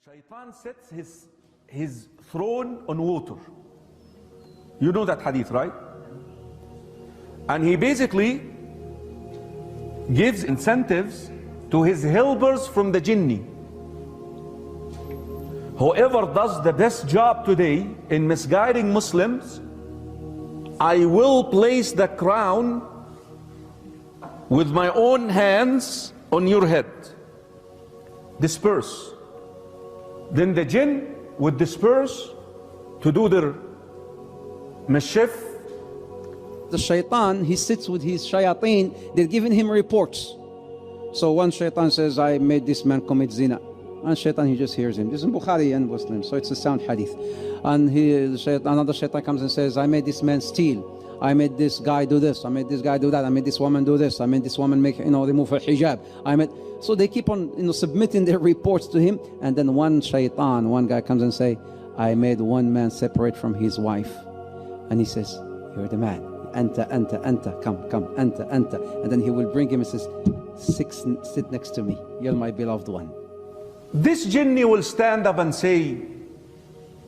Shaitan sets his throne on water. You know that hadith, right? And he basically gives incentives to his helpers from the jinni. Whoever does the best job today in misguiding Muslims, I will place the crown with my own hands on your head. Disperse. Then the jinn would disperse to do their mischief. The shaitan, he sits with his shayateen, they're giving him reports. So one shaitan says, I made this man commit zina. And shaitan, he just hears him. This is in Bukhari and Muslim, so it's a sound hadith. And another shaitan comes and says, I made this man steal. I made this guy do this. I made this guy do that. I made this woman do this. I made this woman make, remove her hijab. So they keep on, submitting their reports to him. And then one shaitan, one guy comes and say, I made one man separate from his wife. And he says, you're the man. Anta, come, anta. And then he will bring him and says, sit next to me. You're my beloved one. This jinni will stand up and say,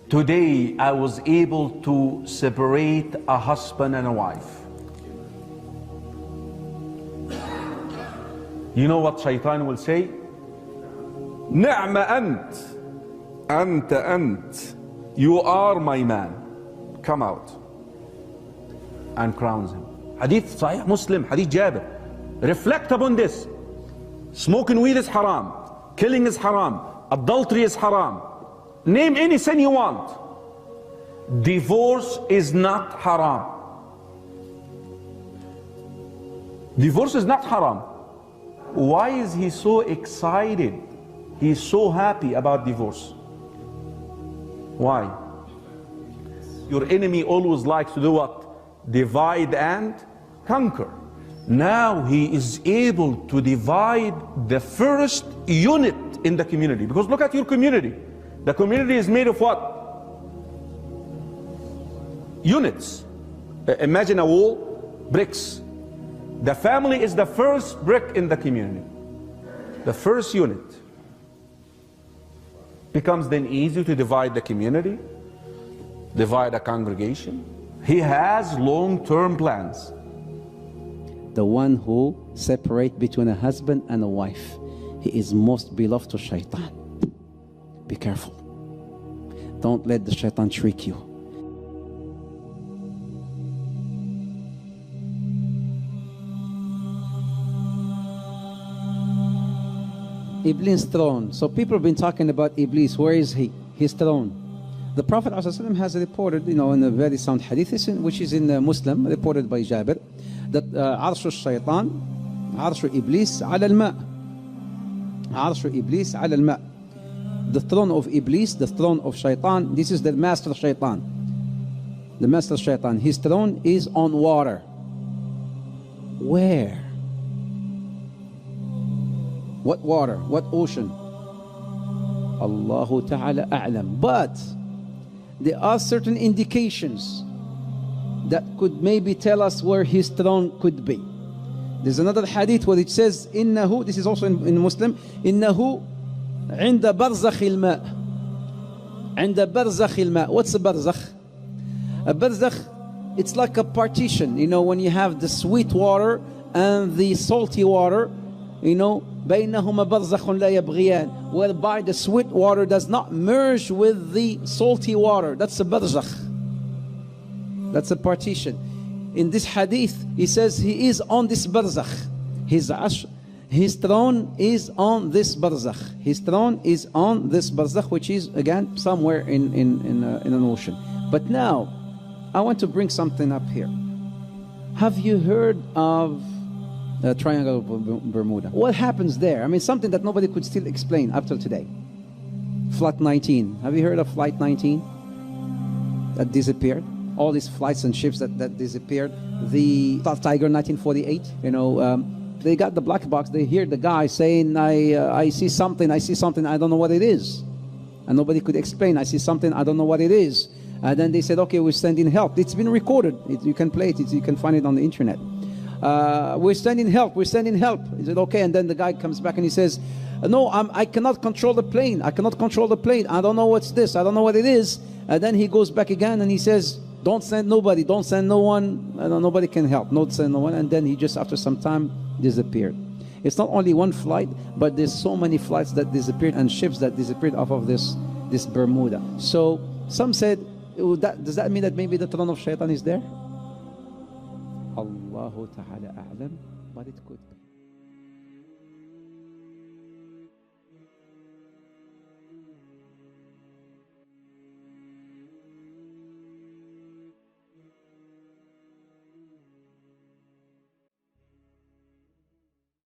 today I was able to separate a husband and a wife. You know what Shaitan will say? Ni'ma ant. You are my man. Come out. And crowns him. Hadith Sahih Muslim, Hadith Jabir. Reflect upon this. Smoking weed is haram. Killing is haram. Adultery is haram. Name any sin you want. Divorce is not haram. Divorce is not haram. Why is he so excited? He's so happy about divorce. Why? Your enemy always likes to do what? Divide and conquer. Now he is able to divide the first unit in the community. Because look at your community. The community is made of what? Units. Imagine a wall, bricks. The family is the first brick in the community. The first unit. Becomes then easy to divide the community, divide a congregation. He has long-term plans. The one who separates between a husband and a wife, he is most beloved to shaitan. Be careful. Don't let the shaitan trick you. Iblis' throne. So people have been talking about Iblis. Where is he? His throne. The Prophet ﷺ has reported, in a very sound hadith, which is in Muslim, reported by Jabir, that Arshu Shaitan, Arshu Iblis ala al-ma'. Arshu Iblis ala al-ma'. The throne of Iblis, the throne of Shaitan, this is the master Shaitan. The master Shaitan, his throne is on water. Where? What water? What ocean? Allahu Ta'ala a'lam. But there are certain indications that could maybe tell us where his throne could be. There's another hadith where it says, Innahu, this is also in Muslim, Innahu عند برزخ الماء. عند برزخ الماء. What's a barzakh? A barzakh, it's like a partition. When you have the sweet water and the salty water, بينهما برزخ لا يبغيان, whereby the sweet water does not merge with the salty water. That's a barzakh. That's a partition. In this hadith, he says he is on this barzakh. His throne is on this barzakh. His throne is on this barzakh, which is again somewhere in an ocean. But now, I want to bring something up here. Have you heard of the Triangle of Bermuda? What happens there? Something that nobody could still explain up till today. Flight 19. Have you heard of Flight 19? That disappeared. All these flights and ships that disappeared. The Tiger 1948. They got the black box. They hear the guy saying, I see something, I don't know what it is. And nobody could explain. I see something, I don't know what it is. And then they said, okay, we're sending help. It's been recorded. You can play it. You can find it on the internet. We're sending help. He said, okay. And then the guy comes back and he says, No, I cannot control the plane. I cannot control the plane. I don't know what's this. I don't know what it is. And then he goes back again and he says, don't send nobody. Don't send no one. Nobody can help. Don't send no one. And then he just, after some time, disappeared. It's not only one flight, but there's so many flights that disappeared and ships that disappeared off of this Bermuda. So some said, does that mean that maybe the throne of Shaitan is there? Allahu Ta'ala A'lam, but it could be.